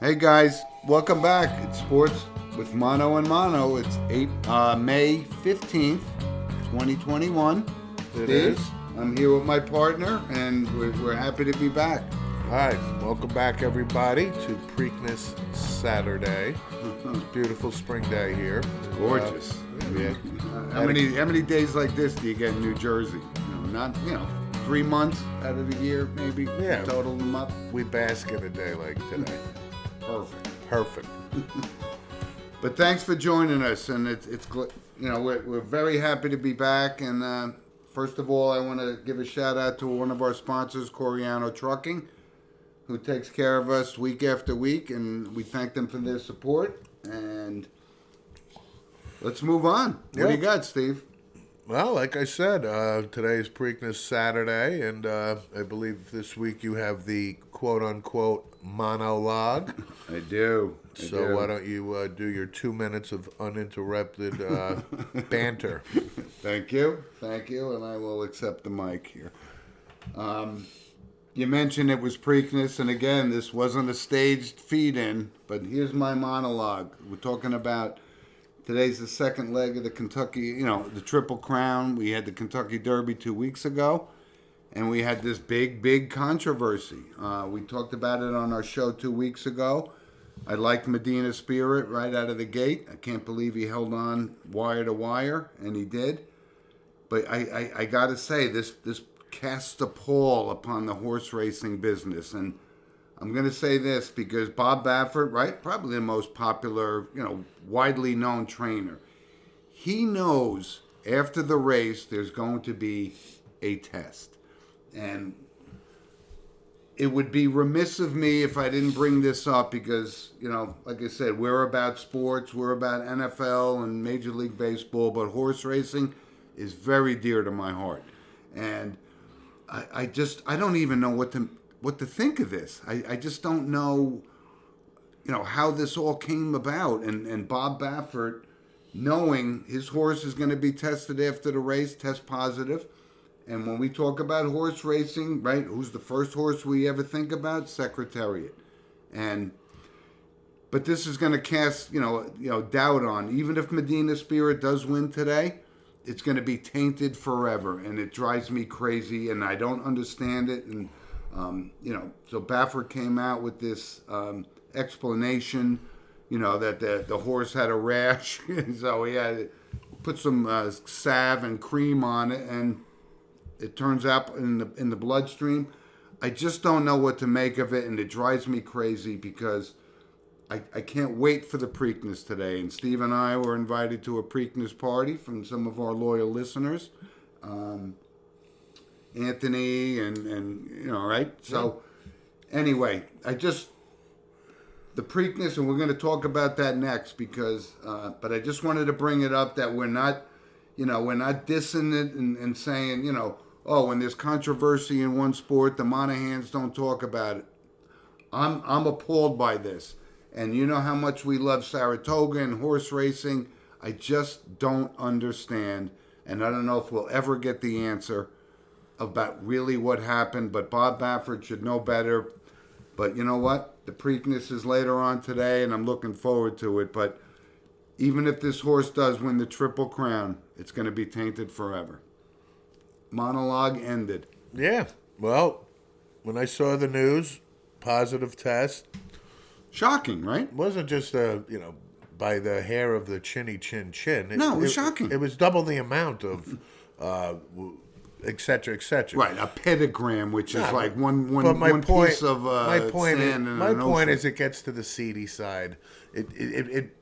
Hey guys, welcome back. It's Sports with Mono and Mono. It's May 15th, 2021. It is. I'm here with my partner, and we're happy to be back. All right, welcome back everybody to Preakness Saturday. It's a beautiful spring day here. Gorgeous. How many days like this do you get in New Jersey? Not 3 months out of the year, maybe. Yeah. Total them up. We bask in a day like today. Perfect. But thanks for joining us, and we're very happy to be back. And first of all, I want to give a shout out to one of our sponsors, Coriano Trucking, who takes care of us week after week, and we thank them for their support. And let's move on. What do you got, Steve? Well, like I said, today is Preakness Saturday, and I believe this week you have the quote-unquote monologue. I do. Why don't you do your 2 minutes of uninterrupted banter? Thank you, and I will accept the mic here. You mentioned it was Preakness, and again, this wasn't a staged feed-in, but here's my monologue. We're talking about today's the second leg of the Kentucky, the Triple Crown. We had the Kentucky Derby 2 weeks ago, and we had this big controversy. We talked about it on our show 2 weeks ago. I liked Medina Spirit right out of the gate. I can't believe he held on wire to wire, and he did. But I got to say, this casts a pall upon the horse racing business. And I'm going to say this because Bob Baffert, right, probably the most popular, widely known trainer, he knows after the race there's going to be a test. And it would be remiss of me if I didn't bring this up because, like I said, we're about sports, we're about NFL and Major League Baseball, but horse racing is very dear to my heart. And I don't even know what to think of this. I just don't know, how this all came about. And Bob Baffert, knowing his horse is going to be tested after the race, test positive. And when we talk about horse racing, right, who's the first horse we ever think about? Secretariat. But this is going to cast, doubt on. Even if Medina Spirit does win today, it's going to be tainted forever. And it drives me crazy, and I don't understand it. And, so Baffert came out with this explanation, that the horse had a rash. So he had to put some salve and cream on it, and it turns out in the bloodstream. I just don't know what to make of it, and it drives me crazy because I can't wait for the Preakness today. And Steve and I were invited to a Preakness party from some of our loyal listeners, Anthony and right. So anyway, the Preakness, and we're going to talk about that next because. But I just wanted to bring it up that we're not dissing it and saying when there's controversy in one sport, the Monahans don't talk about it. I'm appalled by this. And you know how much we love Saratoga and horse racing. I just don't understand. And I don't know if we'll ever get the answer about really what happened. But Bob Baffert should know better. But you know what? The Preakness is later on today, and I'm looking forward to it. But even if this horse does win the Triple Crown, it's going to be tainted forever. Monologue ended. Yeah. Well, when I saw the news, positive test. Shocking, right? It wasn't just, by the hair of the chinny chin. No, it was shocking. It was double the amount of, et cetera, et cetera. Right, a pentagram, which is like one piece of sand in an My point ocean. is it gets to the seedy side. It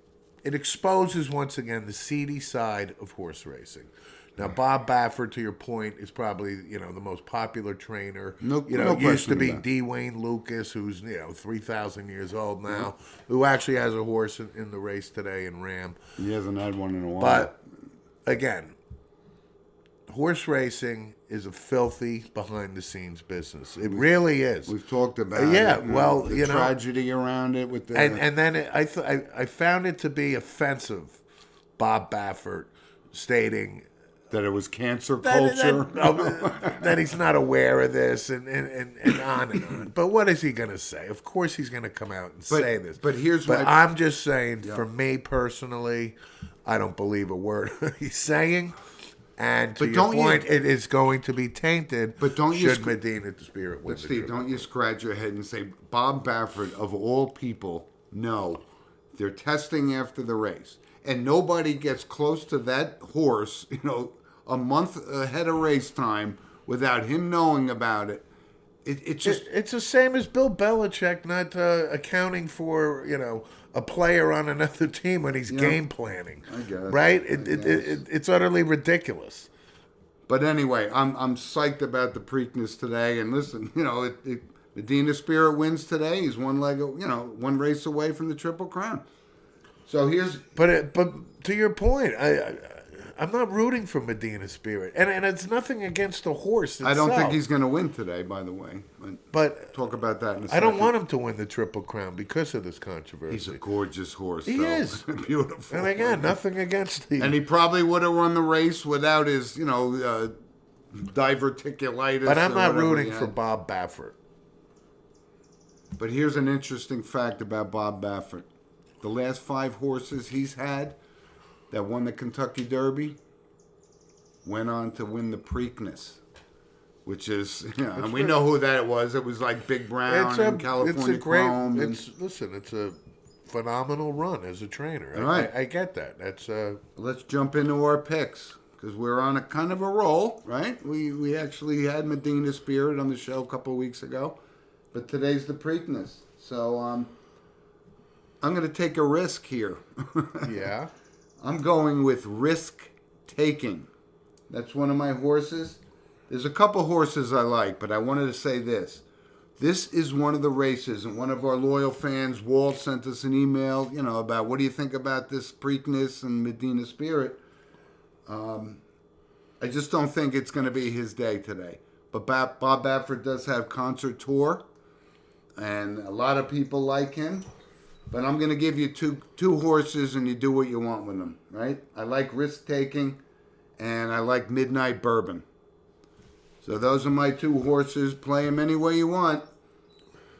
exposes, once again, the seedy side of horse racing. Now, Bob Baffert, to your point, is probably, the most popular trainer. No used to question be about it. D. Wayne Lucas, who's, 3,000 years old now, who actually has a horse in the race today in Ram. He hasn't had one in a while. But, again, horse racing is a filthy, behind-the-scenes business. It really is. We've talked about it. Yeah, well, the tragedy around it with the... And then I found it to be offensive, Bob Baffert stating That it was cancer culture. That he's not aware of this and on and on. But what is he going to say? Of course he's going to come out and say this. But I'm just saying, for me personally, I don't believe a word he's saying. And to your point, it is going to be tainted. But don't should Medina the Spirit win? But Steve, don't you scratch your head and say Bob Baffert, of all people, no, they're testing after the race, and nobody gets close to that horse, a month ahead of race time without him knowing about it. It's the same as Bill Belichick not accounting for a player on another team when he's game planning. I guess, right? It's utterly ridiculous. But anyway, I'm psyched about the Preakness today. And listen, Medina Spirit wins today. He's one race away from the Triple Crown. So but to your point, I'm not rooting for Medina Spirit, and it's nothing against the horse itself. I don't think he's going to win today, by the way. But talk about that in a second. I don't want him to win the Triple Crown because of this controversy. He's a gorgeous horse. He is beautiful. And again, nothing against him. And he probably would have won the race without his, diverticulitis. But I'm not rooting for Bob Baffert. But here's an interesting fact about Bob Baffert. The last 5 horses he's had that won the Kentucky Derby went on to win the Preakness, which is, and we know who that was. It was like Big Brown and California Chrome. It's a phenomenal run as a trainer. Right. I get that. Let's jump into our picks because we're on a kind of a roll, right? We actually had Medina Spirit on the show a couple of weeks ago, but today's the Preakness. So I'm going to take a risk here. Yeah. I'm going with Risk Taking. That's one of my horses. There's a couple horses I like, but I wanted to say this. This is one of the races, and one of our loyal fans, Walt, sent us an email, about what do you think about this Preakness and Medina Spirit. I just don't think it's going to be his day today. But Bob Baffert does have Concert Tour, and a lot of people like him. But I'm going to give you two horses, and you do what you want with them, right? I like Risk Taking, and I like Midnight Bourbon. So those are my 2 horses. Play them any way you want.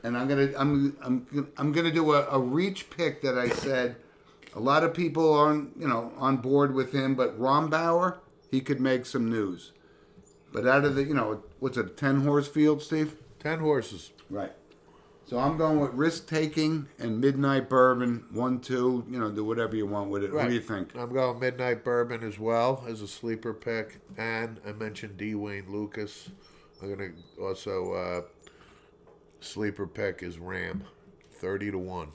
And I'm gonna do a reach pick that I said. A lot of people aren't on board with him, but Rombauer, he could make some news. But out of the what's it, a 10 horse field, Steve? 10 horses. Right. So I'm going with Risk Taking and Midnight Bourbon. 1, 2, do whatever you want with it. Right. What do you think? I'm going Midnight Bourbon as well as a sleeper pick. And I mentioned D. Wayne Lucas. I'm going to also sleeper pick is Ram. 30-1.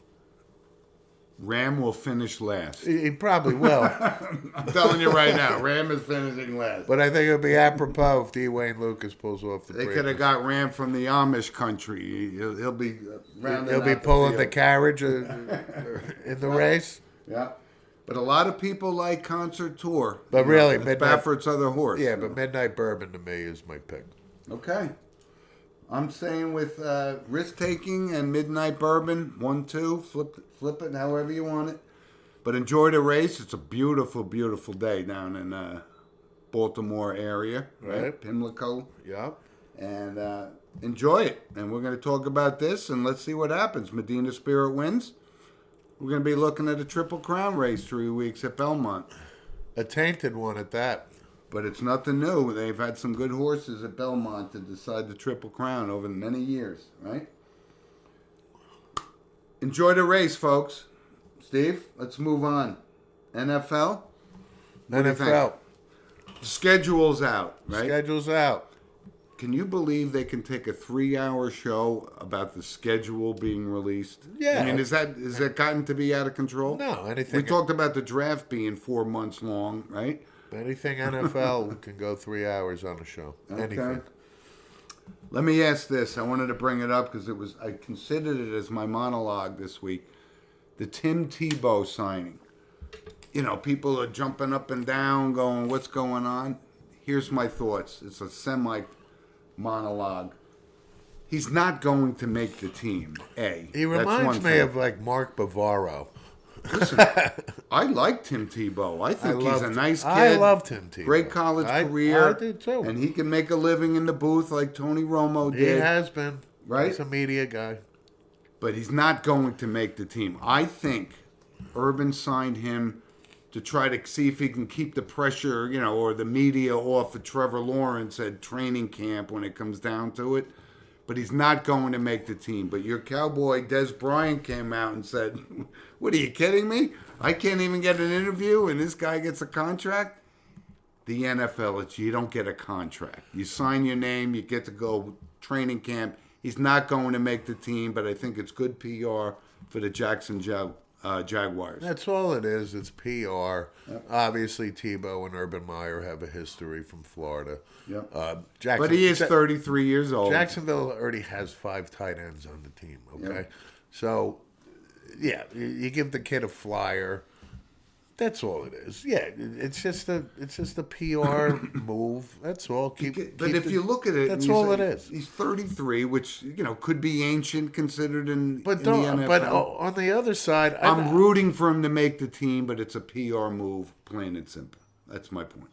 Ram will finish last. He probably will. I'm telling you right now, Ram is finishing last. But I think it'll be apropos if D. Wayne Lucas pulls off the They could have got Ram from the Amish country. He'll be pulling the carriage in the race. Yeah. But a lot of people like Concert Tour. But really, Baffert's other horse. Yeah, but Midnight Bourbon to me is my pick. Okay. I'm staying with Risk Taking and Midnight Bourbon. 1, 2. Flip it however you want it. But enjoy the race. It's a beautiful, beautiful day down in Baltimore area, right? Pimlico. Yep. And enjoy it. And we're going to talk about this, and let's see what happens. Medina Spirit wins. We're going to be looking at a Triple Crown race 3 weeks at Belmont. A tainted one at that. But it's nothing new. They've had some good horses at Belmont to decide the Triple Crown over many years, right? Enjoy the race, folks. Steve, let's move on. NFL? NFL. The schedule's out, right? Schedule's out. Can you believe they can take a 3-hour show about the schedule being released? Yeah. I mean, is that gotten to be out of control? No, anything. We talked about the draft being 4 months long, right? Anything NFL can go 3 hours on a show. Okay. Anything. Let me ask this. I wanted to bring it up because I considered it as my monologue this week. The Tim Tebow signing. People are jumping up and down going, what's going on? Here's my thoughts. It's a semi-monologue. He's not going to make the team, A. He reminds me of like Mark Bavaro. Listen, I like Tim Tebow. I think he's a nice kid. I love Tim Tebow. Great college career. I do too. And he can make a living in the booth like Tony Romo did. He has been. Right? He's a media guy. But he's not going to make the team. I think Urban signed him to try to see if he can keep the pressure, or the media off of Trevor Lawrence at training camp when it comes down to it. But he's not going to make the team. But your Cowboy, Des Bryant, came out and said, what, are you kidding me? I can't even get an interview and this guy gets a contract? The NFL, you don't get a contract. You sign your name, you get to go training camp. He's not going to make the team, but I think it's good PR for the Jackson Jaguars. That's all it is. It's PR. Yep. Obviously, Tebow and Urban Meyer have a history from Florida. Yep. But he is 33 years old. Jacksonville already has 5 tight ends on the team, okay? Yep. So, yeah, you give the kid a flyer. That's all it is. Yeah, it's just a PR move. That's all. If you look at it, that's all it is. He's 33, which could be ancient considered in the NFL. But on the other side, I'm rooting for him to make the team, but it's a PR move, plain and simple. That's my point.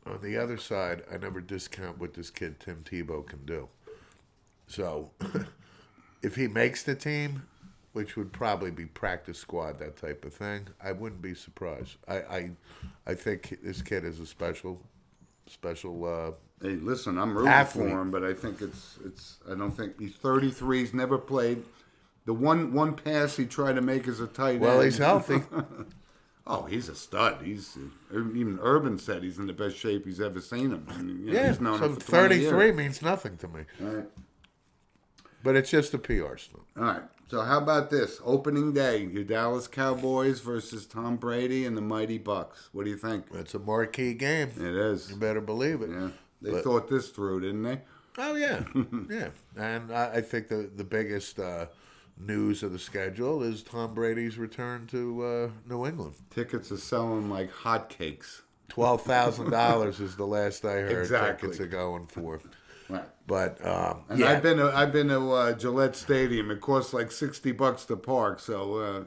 On the other side, I never discount what this kid Tim Tebow can do. So, if he makes the team, which would probably be practice squad, that type of thing, I wouldn't be surprised. I think this kid is a special. Hey, listen, I'm rooting athlete for him, but I think it's. I don't think he's 33. He's never played. The one pass he tried to make as a tight end. Well, he's healthy. Oh, he's a stud. Even Urban said he's in the best shape he's ever seen him. He's known so him for 20 33 years. means nothing to me. All right. But it's just a PR stuff. All right. So how about this? Opening day, your Dallas Cowboys versus Tom Brady and the Mighty Bucks. What do you think? It's a marquee game. It is. You better believe it. Yeah. They thought this through, didn't they? Oh, yeah. Yeah. And I think the biggest news of the schedule is Tom Brady's return to New England. Tickets are selling like hotcakes. $12,000 is the last I heard. Exactly. Tickets are going for. Right. But and I've been to Gillette Stadium. It costs like $60 to park. So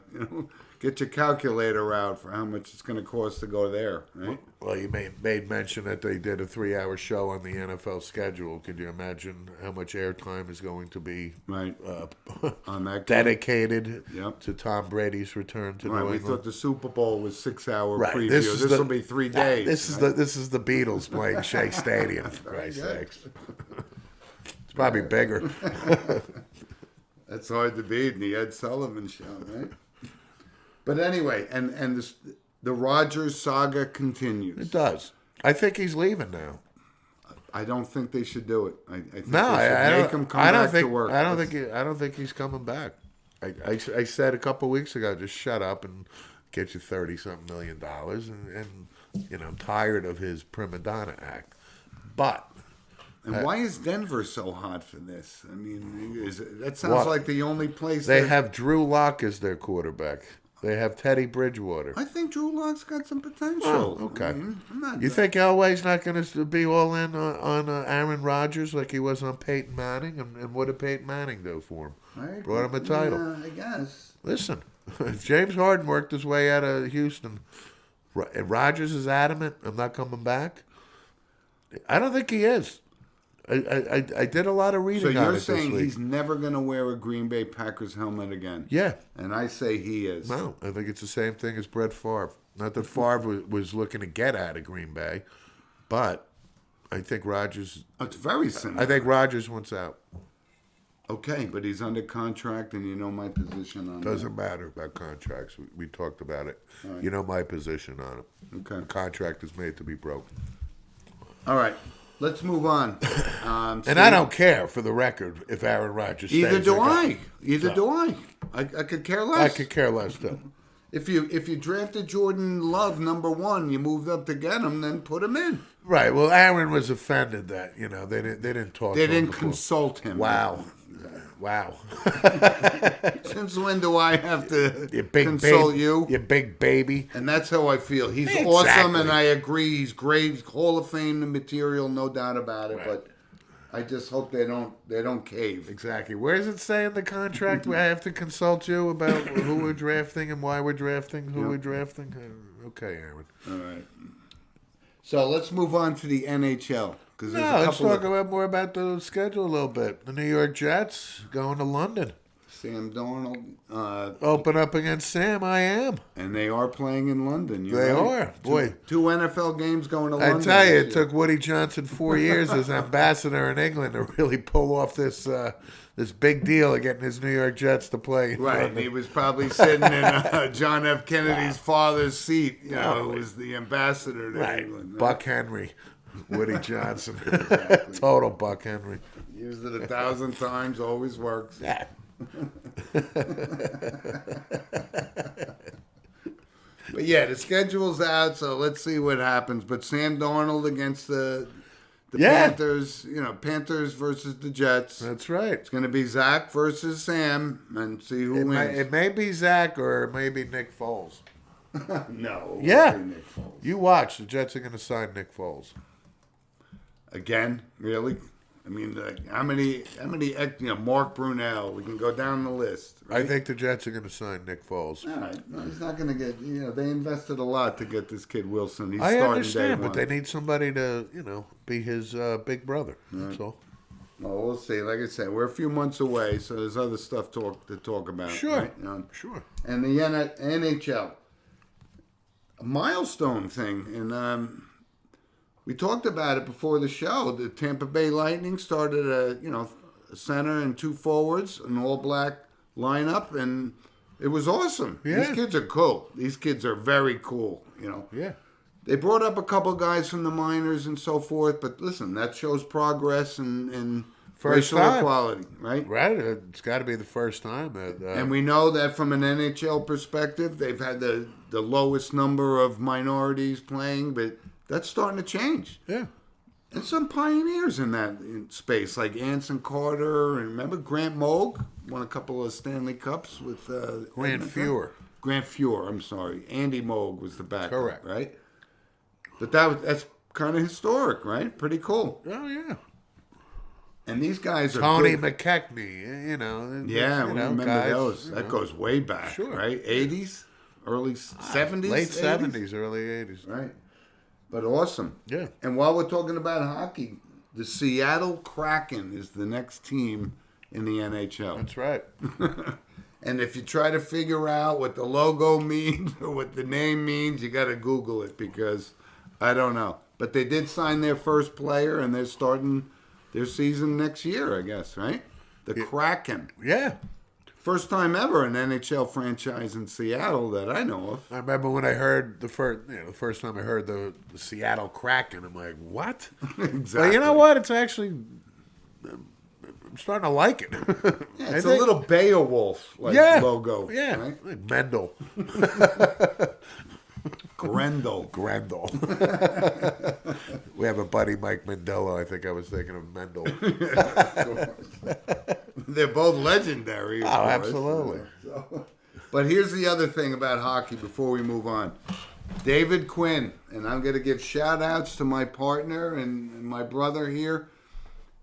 get your calculator out for how much it's going to cost to go there. Right. Well, you made mention that they did a 3-hour show on the NFL schedule. Could you imagine how much airtime is going to be on that dedicated to Tom Brady's return to New England? We thought the Super Bowl was 6-hour preview. This will be 3 days. This is the Beatles playing Shea Stadium. For Christ's sakes. It's probably bigger. That's hard to beat in the Ed Sullivan Show, right? But anyway, and the Rodgers saga continues. It does. I think he's leaving now. I don't think they should do it. I think they should make him come back to work. I don't think he's coming back. I said a couple of weeks ago, just shut up and get you $30-something million, and I'm tired of his prima donna act. But. And why is Denver so hot for this? I mean, that sounds like the only place they have Drew Lock as their quarterback. They have Teddy Bridgewater. I think Drew Lock's got some potential. Oh, okay. I mean, you think Elway's not going to be all in on Aaron Rodgers like he was on Peyton Manning? And what did Peyton Manning do for him? Brought him a title. Yeah, I guess. Listen, if James Harden worked his way out of Houston, and Rodgers is adamant, I'm not coming back, I don't think he is. I did a lot of reading on it this week. So you're saying he's never going to wear a Green Bay Packers helmet again? Yeah. And I say he is. No, I think it's the same thing as Brett Favre. Not that Favre was looking to get out of Green Bay, but I think Rodgers... It's very similar. I think Rodgers wants out. Okay, but he's under contract, and you know my position on it. Doesn't matter about contracts. We talked about it. Right. You know my position on it. Okay. The contract is made to be broken. All right. Let's move on. And I don't care, for the record, if Aaron Rodgers stays. Either do I. I could care less. I could care less, too. If you drafted Jordan Love #1, you moved up to get him, then put him in. Right. Well, Aaron was offended that they didn't talk. They didn't consult him. Wow. Since when do I have to consult you? You big baby. And that's how I feel. He's awesome, and I agree. He's great. He's Hall of Fame material, no doubt about it. Right. But I just hope they don't cave. Exactly. Where does it say in the contract I have to consult you about who we're drafting and why we're drafting, who we're drafting? Okay, Aaron. All right. So let's move on to the NHL. Let's talk more about the schedule a little bit. The New York Jets going to London. Sam Darnold. Open up against Sam, I am. And they are playing in London. They are. Boy. Two NFL games going to London. I tell you, it took Woody Johnson 4 years as ambassador in England to really pull off this big deal of getting his New York Jets to play. Right, and he was probably sitting in John F. Kennedy's father's seat. Who was the ambassador to England. Right? Buck Henry. Woody Johnson. Exactly. Total Buck Henry. Used it 1,000 times, always works. Yeah. But yeah, the schedule's out, so let's see what happens. But Sam Darnold against the Panthers, Panthers versus the Jets. That's right. It's going to be Zach versus Sam, and see who wins. It may be Zach or it may be Nick Foles. No. Yeah. Nick Foles. You watch. The Jets are going to sign Nick Foles. Again? Really? I mean, how many? Mark Brunell. We can go down the list. Right? I think the Jets are going to sign Nick Foles. All right. No, he's not going to get. They invested a lot to get this kid Wilson. He's I starting understand, day one. but they need somebody to, be his big brother. That's all. Well, we'll see. Like I said, we're a few months away, so there's other stuff to talk about. Sure. Right? Sure. And the NHL, a milestone thing, and we talked about it before the show. The Tampa Bay Lightning started a center and two forwards, an all-black lineup, and it was awesome. Yeah. These kids are cool. These kids are very cool, Yeah. They brought up a couple guys from the minors and so forth, but listen, that shows progress and racial equality, right? Right. It's got to be the first time. And we know that from an NHL perspective, they've had the lowest number of minorities playing, but that's starting to change. Yeah. And some pioneers in that space, like Anson Carter, and remember Grant Moog won a couple of Stanley Cups with Grant Fuhr. Grant Fuhr, I'm sorry. Andy Moog was the backup, Correct. Right? But that's kind of historic, right? Pretty cool. Oh, yeah. And these guys are Tony good. McKechnie, Yeah, we remember guys, those. That goes way back, Sure. right? 80s, early 70s? Late 80s? 70s, early 80s. Right. But awesome. Yeah. And while we're talking about hockey, the Seattle Kraken is the next team in the NHL. That's right. And if you try to figure out what the logo means or what the name means, you got to Google it because I don't know. But they did sign their first player, and they're starting their season next year, I guess, right? The Kraken. Yeah. First time ever an NHL franchise in Seattle that I know of. I remember when I heard the first time I heard the Seattle Kraken, I'm like, what? Exactly. But you know what? It's actually, I'm starting to like it. Yeah, it's a little Beowulf logo. Yeah, right? like Mendel. Grendel. We have a buddy, Mike Mandela. I think I was thinking of Mendel. They're both legendary. Oh, absolutely. But here's the other thing about hockey before we move on. David Quinn, and I'm going to give shout-outs to my partner and my brother here.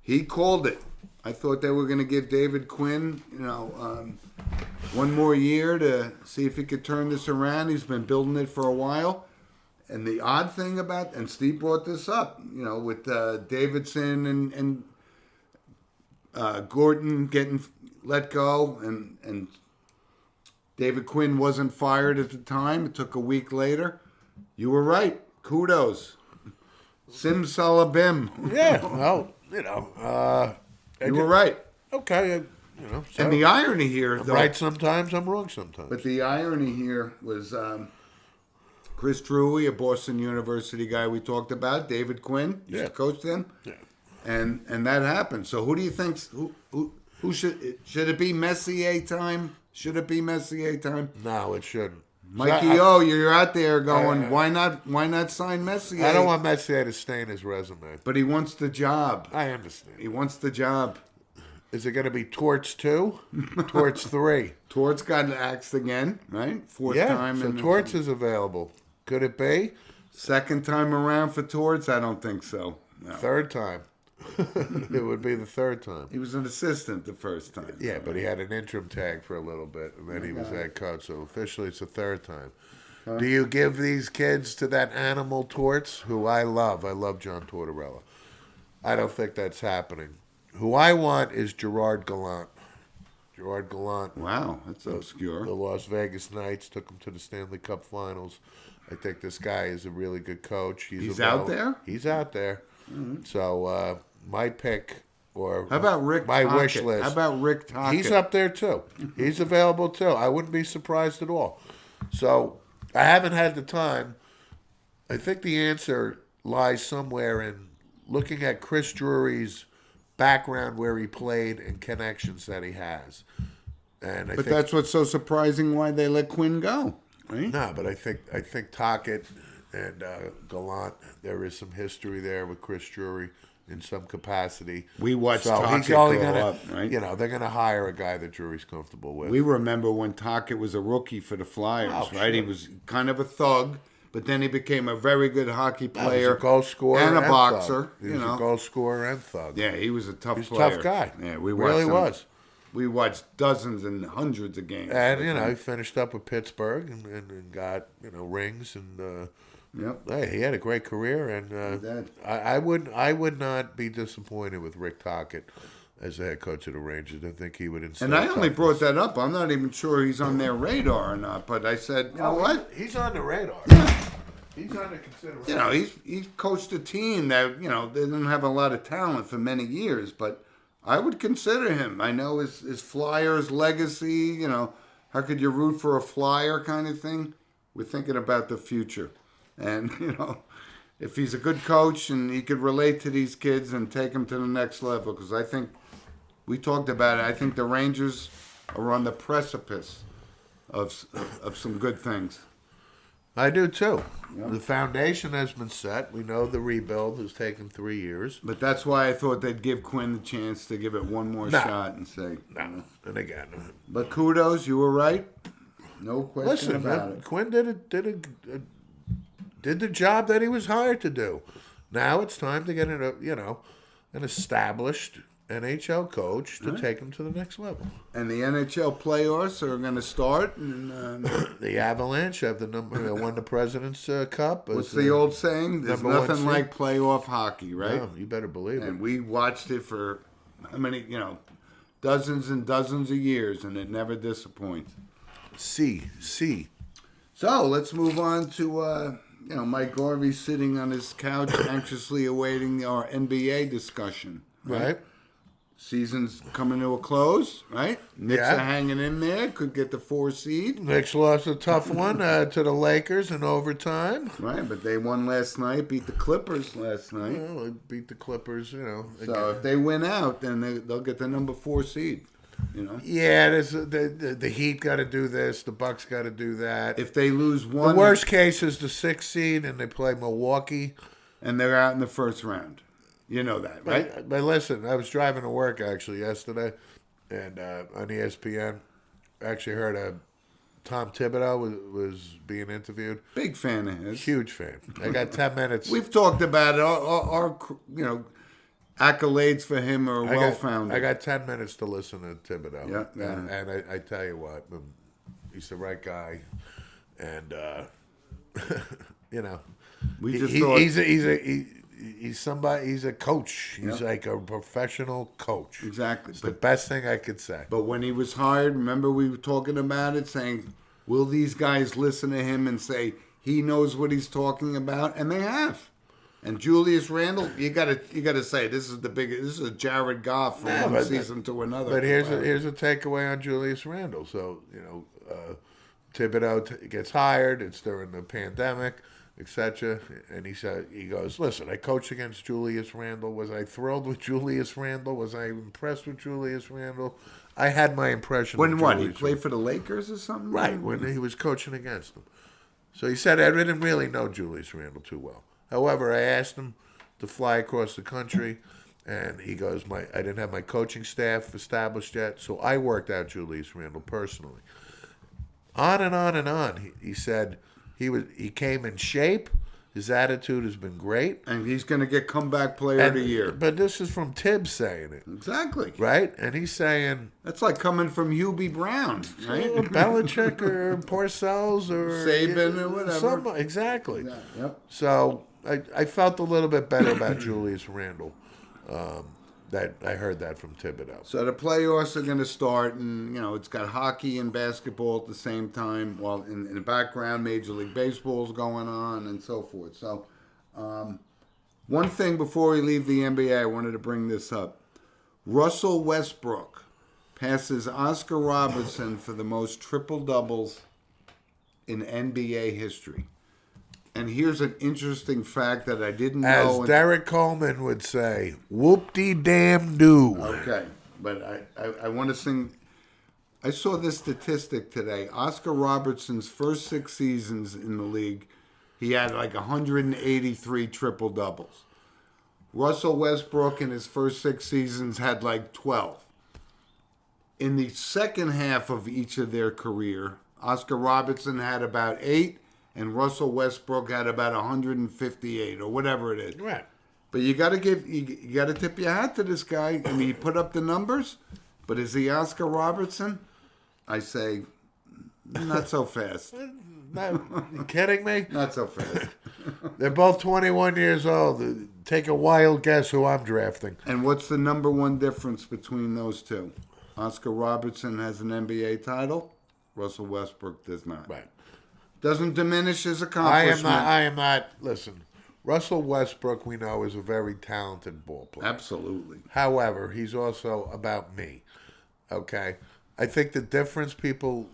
He called it. I thought they were going to give David Quinn, one more year to see if he could turn this around. He's been building it for a while. And the odd thing about, and Steve brought this up, with Davidson and Gordon getting let go, and David Quinn wasn't fired at the time. It took a week later. You were right. Kudos. Simsalabim. Yeah, well, you were right. Okay, so And the irony here, I'm though, right sometimes, I'm wrong sometimes. but the irony here was Chris Truey, a Boston University guy we talked about, David Quinn, used to coach them, and that happened. So who do you think? Who should it be Messier time? Should it be Messier time? No, it shouldn't. Mikey you're out there going, why not sign Messier? I don't want Messier to stain his resume. But he wants the job. I understand. He wants the job. Is it going to be Torts 2? Torts 3? Torts got axed again, right? Fourth time. So Torts is available. Could it be? Second time around for Torts? I don't think so. No. Third time. It would be the third time. He was an assistant the first time. Yeah, but he had an interim tag for a little bit, and then he was head coach. So officially, it's the third time. Do you give these kids to that animal Torts, who I love? I love John Tortorella. I don't think that's happening. Who I want is Gerard Gallant. Gerard Gallant. Wow, that's obscure. The Las Vegas Knights took him to the Stanley Cup Finals. I think this guy is a really good coach. He's out there? He's out there. Mm-hmm. So my pick, or how about Rick my Tocchet? wish list. How about Rick Tocchet? He's up there too. He's available too. I wouldn't be surprised at all. So I haven't had the time. I think the answer lies somewhere in looking at Chris Drury's background, where he played, and connections that he has. And I but think, that's what's so surprising why they let Quinn go, right? no, but I think Tocchet and Gallant, there is some history there with Chris Drury in some capacity. We watched so Tocchet he's only grow gonna, up, right? You know, they're going to hire a guy that Drury's comfortable with. We remember when Tocchet was a rookie for the Flyers, Oh, right? He sure. was kind of a thug, but then he became a very good hockey He was player a goal scorer and a thug. boxer. He was a goal scorer and thug. Yeah, he was a tough He's a player. tough guy. Yeah, we really watched him. was. We watched dozens and hundreds of games. And with you know, him. he finished up with Pittsburgh and got rings and. Yep. Hey, he had a great career, and did. I would not be disappointed with Rick Tocchet as the head coach of the Rangers. I think he would instill. And I only toughness. brought that up. I'm not even sure he's on their radar or not. But I said, you know what? He's on the radar. He's under consideration. You know, he's coached a team that they didn't have a lot of talent for many years, but I would consider him. I know his Flyers legacy. How could you root for a Flyer kind of thing? We're thinking about the future. And, if he's a good coach and he could relate to these kids and take them to the next level, because I think we talked about it. I think the Rangers are on the precipice of some good things. I do too. Yep. The foundation has been set. We know the rebuild has taken 3 years. But that's why I thought they'd give Quinn the chance to give it one more shot and say. No. And again, But kudos, you were right. No question listen, about man, it. Quinn did the job that he was hired to do. Now it's time to get an established NHL coach to take him to the next level. And the NHL playoffs are going to start. And, The Avalanche have won the President's Cup. what's the old saying? There's number one nothing seed. like playoff hockey, right? No, you better believe it. And we watched it for how many, dozens and dozens of years, and it never disappoints. C. So let's move on to, Mike Garvey sitting on his couch anxiously awaiting our NBA discussion. Right? Season's coming to a close, right? Knicks Yeah. are hanging in there. Could get the 4 seed. Knicks lost a tough one to the Lakers in overtime. Right, but they won last night, beat the Clippers last night. Well, they beat the Clippers, So again. if they win out, then they'll get the number 4 seed, Yeah, the Heat got to do this. The Bucks got to do that. If they lose The one, worst case is the 6th seed, and they play Milwaukee. and they're out in the first round. You know that, right? But listen, I was driving to work actually yesterday, and on ESPN, I actually heard Tom Thibodeau was being interviewed. Big fan of his. Huge fan. I got 10 minutes. We've talked about it. Our accolades for him are well-founded. I got 10 minutes to listen to Thibodeau. Yeah. And I tell you what, he's the right guy, and We just thought he's somebody. He's a coach. He's like a professional coach. exactly. It's the best thing I could say. But when he was hired, remember we were talking about it, saying, will these guys listen to him and say he knows what he's talking about? And they have. And Julius Randle, you gotta say this is a Jared Goff from one season to another. But here's a takeaway on Julius Randle. So Thibodeau gets hired. It's during the pandemic, etc. And he goes, listen, I coached against Julius Randle. Was I thrilled with Julius Randle? Was I impressed with Julius Randle? I had my impression. When of what? He Julius played for the Lakers or something? Right, when he was coaching against them. So he said, I didn't really know Julius Randle too well. However, I asked him to fly across the country, and he goes, I didn't have my coaching staff established yet, so I worked out Julius Randle personally. On and on and on. He said he came in shape. His attitude has been great. And he's going to get comeback player of the year. But this is from Tibbs saying it. Exactly. Right? And he's saying... That's like coming from Hubie Brown, right? Belichick or Parcells or... Saban or whatever. Exactly. Yeah, yep. So I felt a little bit better about Julius Randle. That I heard that from Thibodeau. So the playoffs are going to start, and it's got hockey and basketball at the same time. While in the background, Major League Baseball is going on, and so forth. So, one thing before we leave the NBA, I wanted to bring this up. Russell Westbrook passes Oscar Robertson for the most triple doubles in NBA history. And here's an interesting fact that I didn't know. As Derek Coleman would say, whoop-de-damn-do. Okay, but I want to sing. I saw this statistic today. Oscar Robertson's first 6 seasons in the league, he had like 183 triple-doubles. Russell Westbrook in his first 6 seasons had like 12. In the second half of each of their career, Oscar Robertson had about 8. And Russell Westbrook had about 158 or whatever it is. Right. But you got to tip your hat to this guy. I mean, he put up the numbers, but is he Oscar Robertson? I say, not so fast. You kidding me? Not so fast. They're both 21 years old. Take a wild guess who I'm drafting. And what's the number one difference between those two? Oscar Robertson has an NBA title. Russell Westbrook does not. Right. Doesn't diminish his accomplishment. I am not. Listen, Russell Westbrook, we know, is a very talented ball player. Absolutely. However, he's also about me. Okay? I think the difference people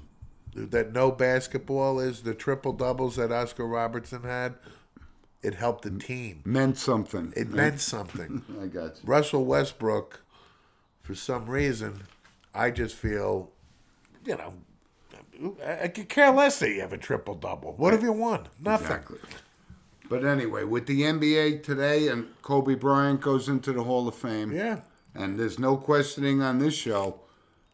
that know basketball is the triple doubles that Oscar Robertson had, it helped the team. Meant something. It meant something. I got you. Russell Westbrook, for some reason, I just feel, I could care less that you have a triple-double. What have you won? Nothing. Exactly. But anyway, with the NBA today, and Kobe Bryant goes into the Hall of Fame. Yeah. And there's no questioning on this show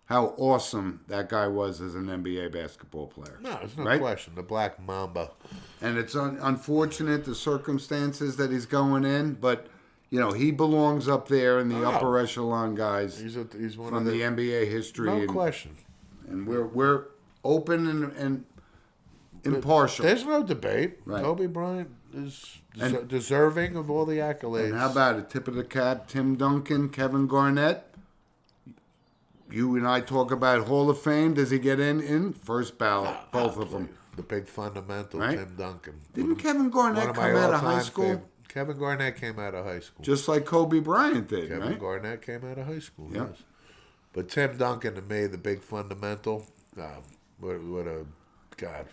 how awesome that guy was as an NBA basketball player. No, there's no question. The Black Mamba. And it's unfortunate the circumstances that he's going in, but he belongs up there in the upper echelon guys. He's one from of the NBA history. No question. And we're open and impartial. There's no debate. Right. Kobe Bryant is deserving of all the accolades. And how about it? Tip of the cap, Tim Duncan, Kevin Garnett. You and I talk about Hall of Fame. Does he get in? First ballot, both of them. The big fundamental, Right? Tim Duncan. Didn't Kevin Garnett come out of high school? Kevin Garnett came out of high school. Just like Kobe Bryant did, Kevin right? Garnett came out of high school, Yep. yes. But Tim Duncan, to me, the big fundamental, what a God.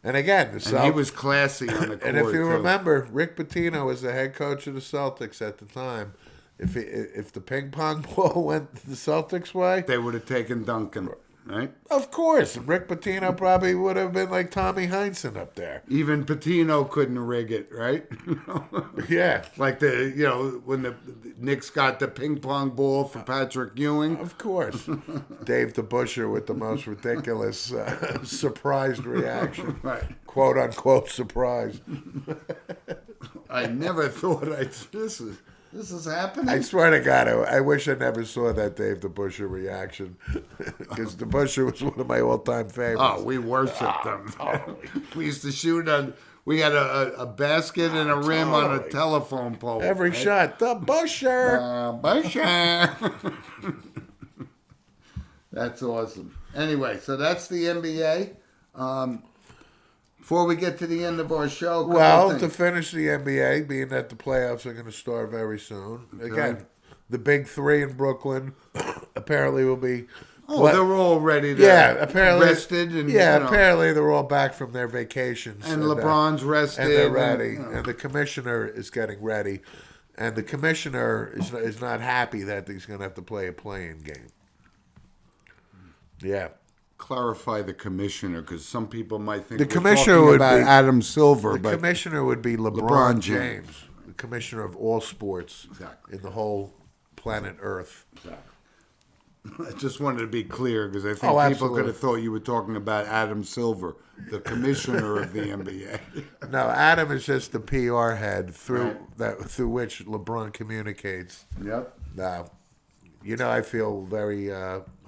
And again, And he was classy on the court. and if you too. remember, Rick Pitino was the head coach of the Celtics at the time. If the ping pong ball went the Celtics' way, they would have taken Duncan, right? of course, Rick Pitino probably would have been like Tommy Heinsohn up there. Even Patino couldn't rig it, right? Yeah, Like when the Knicks got the ping pong ball for Patrick Ewing. of course. Dave DeBuscher with the most ridiculous surprised reaction. Right. Quote unquote surprise. I never thought this is happening. I swear to God, I wish I never saw that Dave DeBuscher reaction. Because DeBuscher was one of my all-time favorites. Oh, we worshipped them. Totally. We used to shoot on. We had a basket and a rim on a telephone pole. Every right? shot, DeBuscher. Busher. That's awesome. Anyway, so that's the NBA. Before we get to the end of our show, Well, to finish the NBA, being that the playoffs are going to start very soon. Again, the big three in Brooklyn apparently will be. they're all ready to apparently rested and apparently they're all back from their vacations. and LeBron's rested and they're ready. and, And the commissioner is getting ready. And the commissioner is not happy that he's going to have to play a play-in game. Yeah. clarify the commissioner because some people might think The we're commissioner talking would about be Adam Silver, The but commissioner would be LeBron LeBron James, James. the commissioner of all sports Exactly. in the whole planet Earth. Exactly. I just wanted to be clear because I think Oh, people absolutely. could have thought you were talking about Adam Silver, the commissioner of the NBA. No, Adam is just the PR head through Right. through which LeBron communicates. Yep. Now, I feel very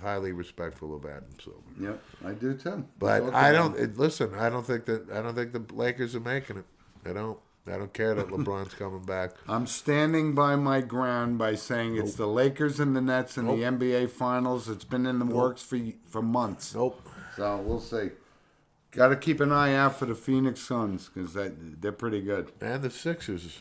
highly respectful of Adam Silver. Yep. I do too. But Talk I about don't listen. I don't think the Lakers are making it. I don't. I don't care that LeBron's coming back. I'm standing by my ground by saying it's the Lakers and the Nets in the NBA Finals. It's been in the works for months. Nope. So we'll see. Got to keep an eye out for the Phoenix Suns because they're pretty good. And the Sixers.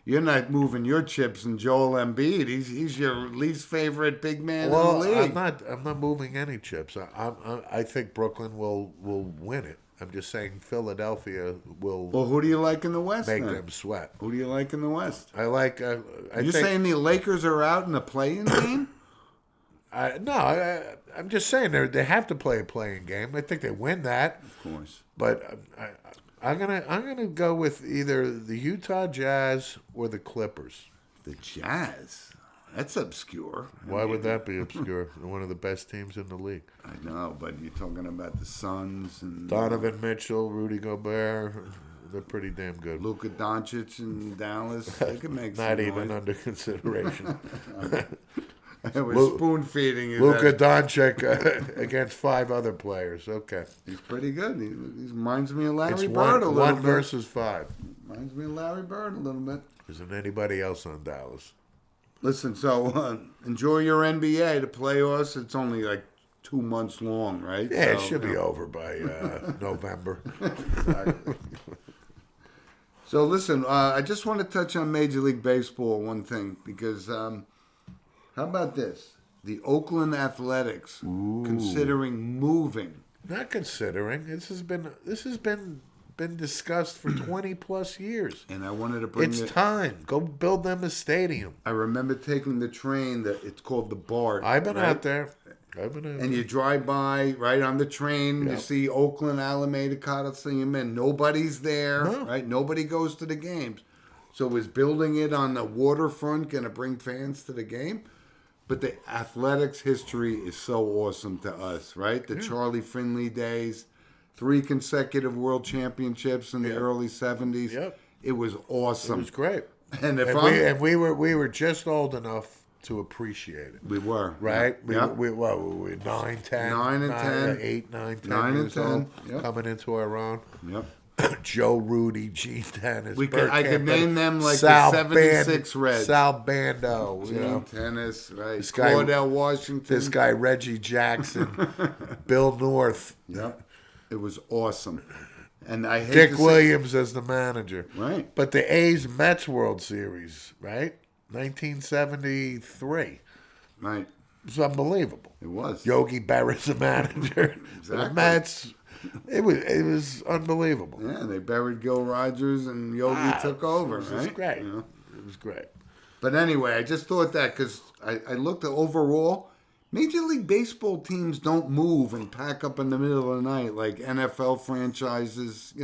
You're not moving your chips in Joel Embiid. He's your least favorite big man Well, in the league. I'm not moving any chips. I think Brooklyn will win it. I'm just saying Philadelphia will Well, who do you like in the West? make then? them sweat. Who do you like in the West? I like. I You're think, saying the Lakers are out in the play-in game? I'm just saying they have to play a playing game. I think they win that. Of course. But I'm gonna go with either the Utah Jazz or the Clippers. The Jazz. That's obscure. Why would that be obscure? They're one of the best teams in the league. I know, but you're talking about the Suns and Donovan Mitchell, Rudy Gobert, they're pretty damn good. Luka Doncic in Dallas. They could make Not some even noise. under consideration. I was spoon feeding you. Luka that. Doncic against 5 other players. Okay. He's pretty good. He reminds me of Larry It's Bird a little one bit. versus 5. Reminds me of Larry Bird a little bit. Isn't anybody else on Dallas? Listen, so enjoy your NBA. The playoffs, it's only like 2 months long, right? Yeah, it So, should you be know. over by November. Exactly. So listen, I just want to touch on Major League Baseball one thing because how about this? The Oakland Athletics considering moving. Not considering this has been discussed for 20 plus years. And I wanted to bring It's it. time. Go build them a stadium. I remember taking the train that it's called the BART. I've been right? out there. And you drive by right on the train, you Yep. see Oakland Alameda Coliseum, and nobody's there, No. right? Nobody goes to the games. So is building it on the waterfront going to bring fans to the game? But the athletics history is so awesome to us, right? The Charlie Finley days, 3 consecutive world championships in the early 70s. Yep. It was It awesome. was great. And if And we were just old enough to appreciate it. we were. Right? Yep. We were 9, 10. 9 and 10. 8, 9, 10 9 and years 10. old. Yep. Coming into our own. Yep. Joe Rudy, Gene Tennis. I could name them like Sal the 76 Reds. Sal Bando. You Gene know. Tennis, right? This guy- Cordell Washington. This guy, Reggie Jackson. Bill North. Yep. It was awesome. And I hate Dick to say- Williams as the manager. Right. But the A's Mets World Series, right? 1973. It Right. was unbelievable. It was. Yogi Berra's the manager. For the Exactly. Mets. It was unbelievable. Yeah, they buried Gil Rodgers and Yogi took over, It right? was great. You know? It was great. But anyway, I just thought that because I looked at overall, Major League Baseball teams don't move and pack up in the middle of the night like NFL franchises,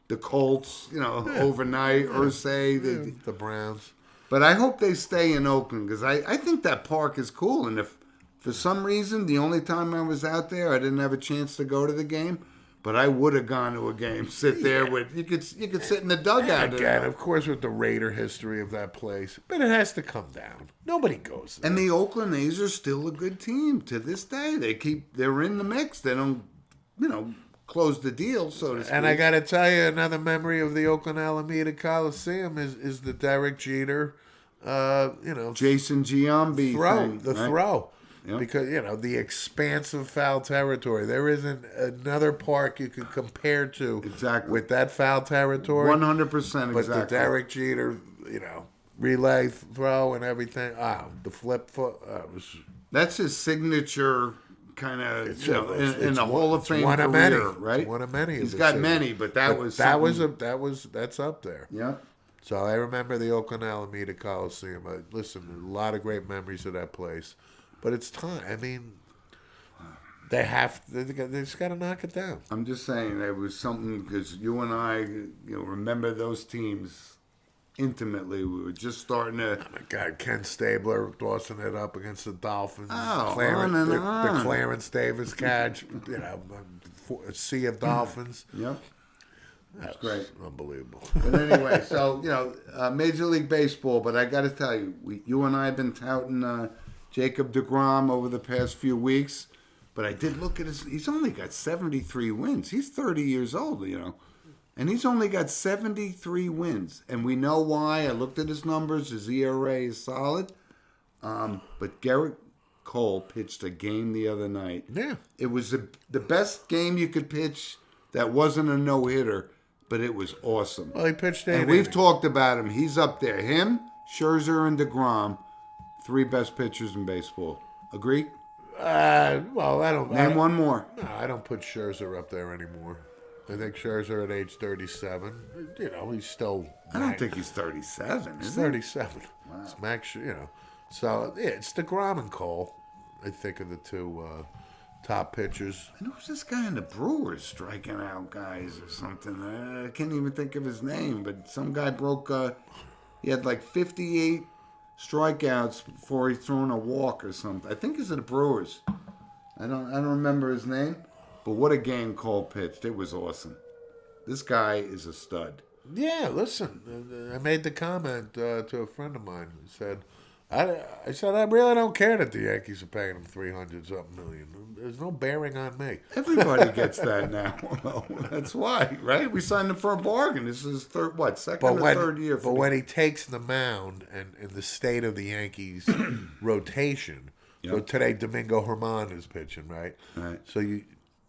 the Colts, overnight, Ursay. The Browns. But I hope they stay in Oakland because I think that park is cool. And if for some reason the only time I was out there I didn't have a chance to go to the game, but I would have gone to a game. Sit there with you could sit in the dugout. Again, of course, with the Raider history of that place. But it has to come down. Nobody goes there. And the Oakland A's are still a good team to this day. They're in the mix. They don't, close the deal, so to speak. And I got to tell you, another memory of the Oakland Alameda Coliseum is the Derek Jeter, Jason Giambi throw. thing, The right? throw. Yep. Because, the expansive foul territory. There isn't another park you could compare to Exactly. with that foul territory. 100% But exactly. the Derek Jeter, relay throw and everything. The flip foot. That's his signature kind of, in it's the Hall of it's Fame one of career, many. right? It's one of many. He's of got his many, but that's that's up there. Yeah. So I remember the Oakland Alameda Coliseum. Listen, a lot of great memories of that place. But it's time. I mean, they just got to knock it down. I'm just saying there was something because you and I, remember those teams intimately. We were just starting to. Oh my God, Ken Stabler tossing it up against the Dolphins. Oh, The Clarence Davis catch. A sea of Dolphins. Yep. That's great. Unbelievable. But anyway, so, Major League Baseball, but I got to tell you, you and I have been touting Jacob Degrom over the past few weeks, but I did look at he's only got 73 wins. He's 30 years old, and he's only got 73 wins. And we know why. I looked at his numbers. His ERA is solid. But Garrett Cole pitched a game the other night. Yeah. It was the best game you could pitch that wasn't a no-hitter. But it was awesome. Well, he pitched 8 and we've talked about him. He's up there. Him, Scherzer, and Degrom, 3 best pitchers in baseball. Agree? Well, I don't. Name one more. No, I don't put Scherzer up there anymore. I think Scherzer at age 37, he's still. I don't think he's 37. He's Is 37. Wow. It's Max, So yeah, it's DeGrom and Cole. I think are the 2 top pitchers. And who's this guy in the Brewers striking out guys or something? I can't even think of his name, but some guy broke. He had like 58 strikeouts before he thrown a walk or something. I think he's in the Brewers. I don't remember his name, but what a game Cole pitched! It was awesome. This guy is a stud. Yeah, listen, I made the comment to a friend of mine who said. I said, I really don't care that the Yankees are paying him $300-something million. There's no bearing on me. Everybody gets that now. Well, that's why, right? We signed him for a bargain. This is second or third year. But when he takes the mound and in the state of the Yankees rotation, so today Domingo Germán is pitching, right? Right. So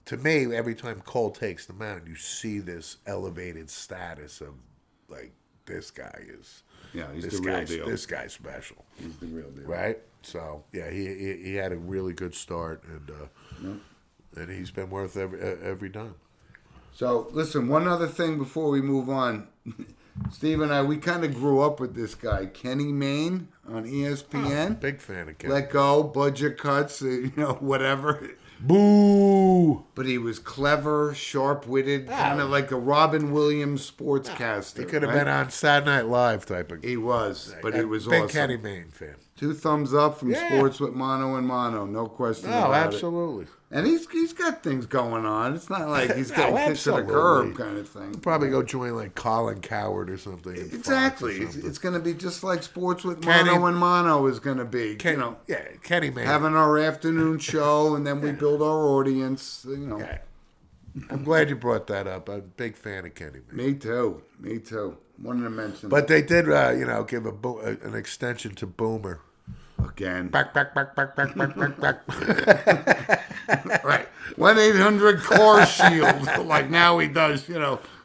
to me, every time Cole takes the mound, you see this elevated status of like this guy is. Yeah, he's the real deal. This guy's special. He's the real deal. Right? So, yeah, he had a really good start, and he's been worth every dime. So, listen, one other thing before we move on. Steve and I, we kind of grew up with this guy, Kenny Mayne on ESPN. Oh, big fan of Kenny. Let go, budget cuts, whatever. Boo! But he was clever, sharp-witted, kind of like a Robin Williams sportscaster. He could have been on Saturday Night Live type of. He was, but he was big awesome. Kenny Mayne fan. 2 thumbs up from Sports with Mano and Mano, no question about absolutely. it. And he's got things going on. It's not like he's getting kicked to the curb kind of thing. He'll probably go join like Colin Coward or something. Exactly. It's going to be just like Sports with Mano and Mano is going to be. Kenny Mayne. Having our afternoon show, and then we build our audience. I'm glad you brought that up. I'm a big fan of Kenny Mayne. Me too. Wanted to mention But they did, give an extension to Boomer. Again. Back. Right. 1-800-CAR-SHIELD. Like now he does,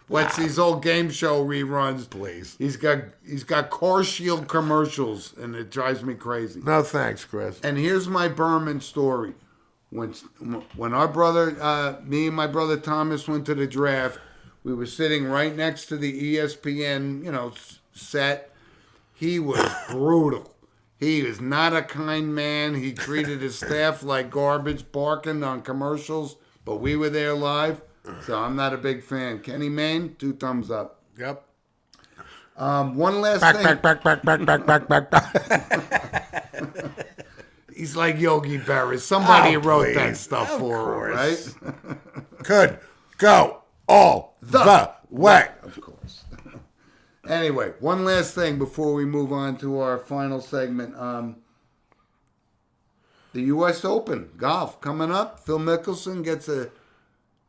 what's these old game show reruns. Please. He's got Car Shield commercials, and it drives me crazy. No thanks, Chris. And here's my Berman story. When our brother, me and my brother Thomas went to the draft, we were sitting right next to the ESPN, set. He was brutal. He is not a kind man. He treated his staff like garbage, barking on commercials. But we were there live, so I'm not a big fan. Kenny Mayne, 2 thumbs up. Yep. One last thing. Back. He's like Yogi Berra. Somebody wrote that please. stuff Of for him, course. right? Could go all the way. Of course. Anyway, one last thing before we move on to our final segment. The U.S. Open golf coming up. Phil Mickelson gets a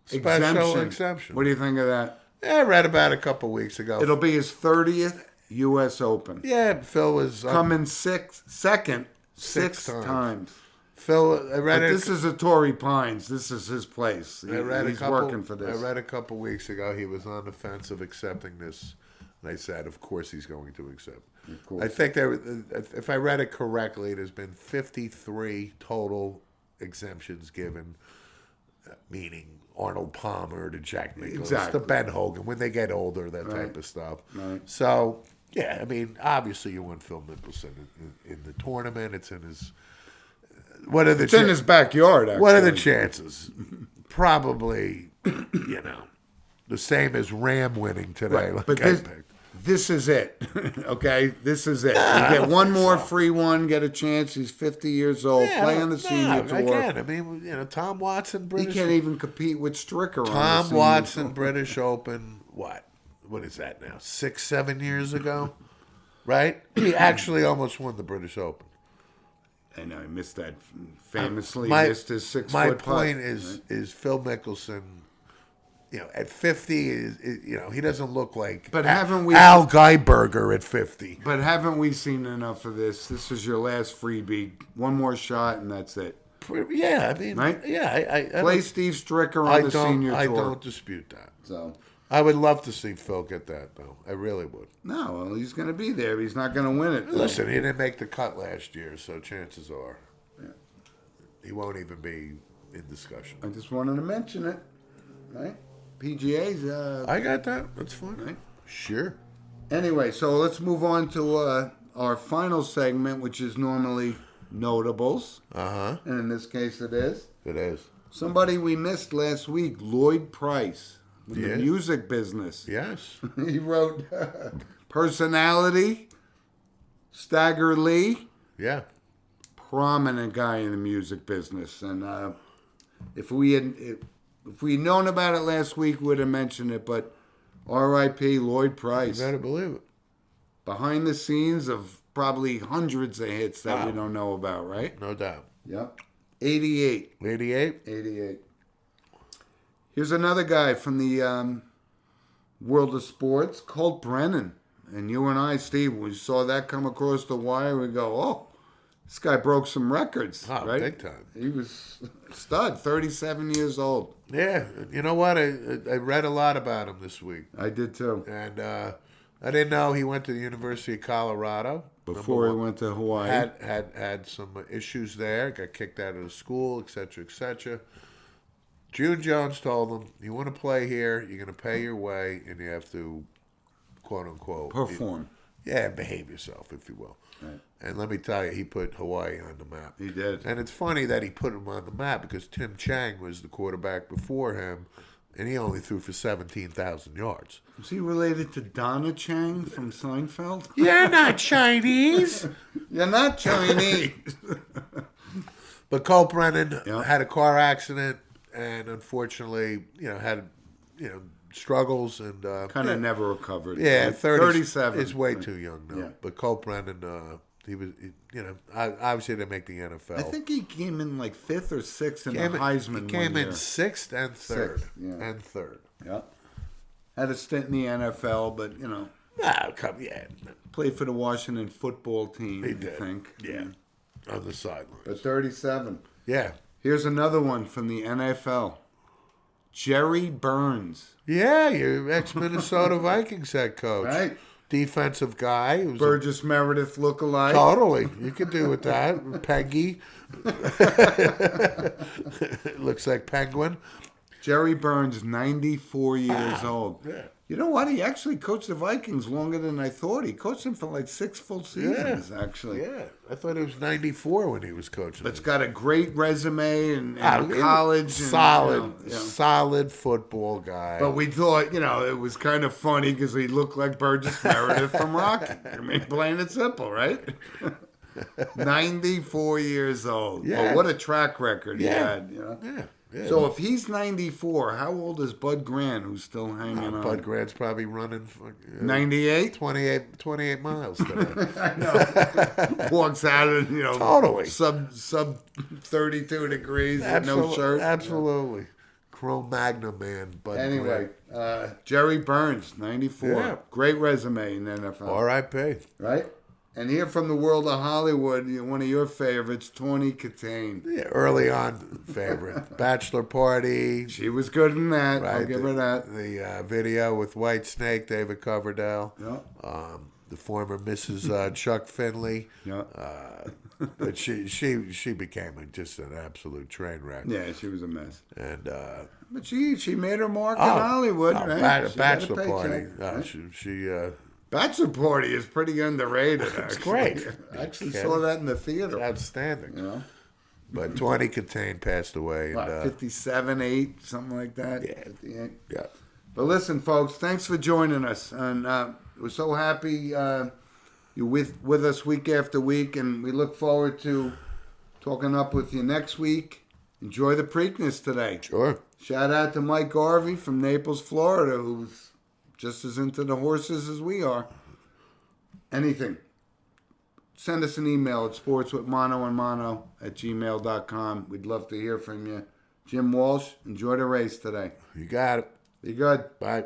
Special exemption. What do you think of that? Yeah, I read about it a couple weeks ago. It'll be his 30th U.S. Open. Yeah, Phil was coming second six times. Phil, I read but it. This is a Torrey Pines. This is his place. He's working for this. I read a couple weeks ago he was on the fence of accepting this. And I said, of course he's going to accept. Of course. I think if I read it correctly, there's been 53 total exemptions given, meaning Arnold Palmer to Jack Nicklaus to Ben Hogan when they get older, that type of stuff. Right. So, yeah, I mean, obviously you want Phil Mickelson in the tournament. It's in his... It's in his backyard, actually. What are the chances? Probably, the same as Ram winning today. Right. Like But this is it. Okay, this is it. You get one more free one, get a chance. He's 50 years old, play on the senior tour. Again, I mean, Tom Watson, He British. can't even compete with Stricker on the Tom senior Watson, tour. British Open. What is that now? 6-7 years ago, right? He actually almost won the British Open. I know he missed that famously. My- Missed his 6 My foot point putt, is right? is Phil Mickelson. At 50, he doesn't look like But haven't we? Al Geiberger at 50. But haven't we seen enough of this? This is your last freebie. One more shot, and that's it. Yeah, I mean, Right? yeah, I Play don't, Steve Stricker I on the don't, senior I tour. don't dispute that. So I would love to see Phil get that, though. I really would. no, well, he's going to be there. He's not going to win it. Listen, he didn't make the cut last year, so chances are he won't even be in discussion. I just wanted to mention it, right? PGA's. I got that. That's fine. Right. Sure. Anyway, so let's move on to our final segment, which is normally notables, Uh-huh. and in this case, it is It is. somebody we missed last week, Lloyd Price, with Yeah. the music business. Yes. He wrote personality, Stagger Lee, Yeah. prominent guy in the music business, and if we'd known about it last week, we'd have mentioned it. But R.I.P. Lloyd You Price, better believe it. behind the scenes of probably hundreds of hits that we don't know about, right? No doubt. Yep. 88. 88? 88. Here's another guy from the world of sports, Colt Brennan. And you and I, Steve, we saw that come across the wire. We go, oh, this guy broke some records, Oh, right? big time. He was a stud, 37 years old. Yeah. You know what? I read a lot about him this week. I did too. And I didn't know he went to the University of Colorado. Before he went to Hawaii. Had some issues there. Got kicked out of the school, etc., etc. June Jones told him, "You want to play here? You're going to pay your way, and you have to, quote unquote, Perform. behave yourself, if you will." Right. And let me tell you, he put Hawaii on the map. He did. And it's funny that he put him on the map because Tim Chang was the quarterback before him, and he only threw for 17,000 yards. Is he related to Donna Chang from Seinfeld? You're not Chinese. You're not Chinese. But Cole Brennan Yeah. had a car accident and unfortunately, had, struggles and Kind of never recovered. yeah, Like 37 is way too young now. Yeah. But Cole Brennan, obviously they make the NFL. I think he came in like 5th or 6th in Came the in- Heisman he came one in year. 6th and 3rd. Sixth, yeah. And 3rd. Yeah. Had a stint in the NFL, but, played for the Washington football team, He I did. think. Yeah. On the sidelines. But 37. Yeah. Here's another one from the NFL. Jerry Burns. Yeah, your ex-Minnesota Vikings head coach. Right. Defensive guy. Who's Burgess Meredith look-alike. Totally. You could do with that. Peggy. Looks like Penguin. Jerry Burns, 94 years old. Yeah. You know what? He actually coached the Vikings longer than I thought. He coached them for like 6 full seasons, actually. Yeah. I thought it was 94 when he was coaching. It's got a great resume in Ah, college. And, solid, you know. solid football guy. But we thought, it was kind of funny because he looked like Burgess Meredith from Rocky. I mean, plain and simple, right? 94 years old. Yeah. But what a track record he Yeah. had, yeah. Yeah. So if he's 94, how old is Bud Grant, who's still hanging on? Bud Grant's probably running for 98? 28 miles today. I know. Walks out of, Totally. sub 32 degrees with no shirt. Absolutely. Cro-Magnon man, Bud Anyway, Grant. Jerry Burns, 94. Yeah. Great resume in the NFL. R.I.P. Right? And here from the world of Hollywood, one of your favorites, Tawny Katane. Yeah, early on favorite. Bachelor Party. She was good in that. I'll Right, give her that. The video with White Snake, David Coverdale. Yeah. The former Mrs. Chuck Finley. Yeah. But she became just an absolute train wreck. Yeah, she was a mess. And But she made her mark in Hollywood, right? She got a Bachelor paycheck, Party. right? She Bachelor Party is pretty underrated, actually. It's great. I actually saw that in the theater. outstanding. But Tawny Katane passed away. What, And, 57, 8, something like that? Yeah. 58. yeah. But listen, folks, thanks for joining us. And We're so happy you're with us week after week, and we look forward to talking up with you next week. Enjoy the Preakness today. Sure. Shout out to Mike Garvey from Naples, Florida, who's just as into the horses as we are. Anything. Send us an email at sportswithmonoandmono@gmail.com. We'd love to hear from you. Jim Walsh, enjoy the race today. You got it. Be good. Bye.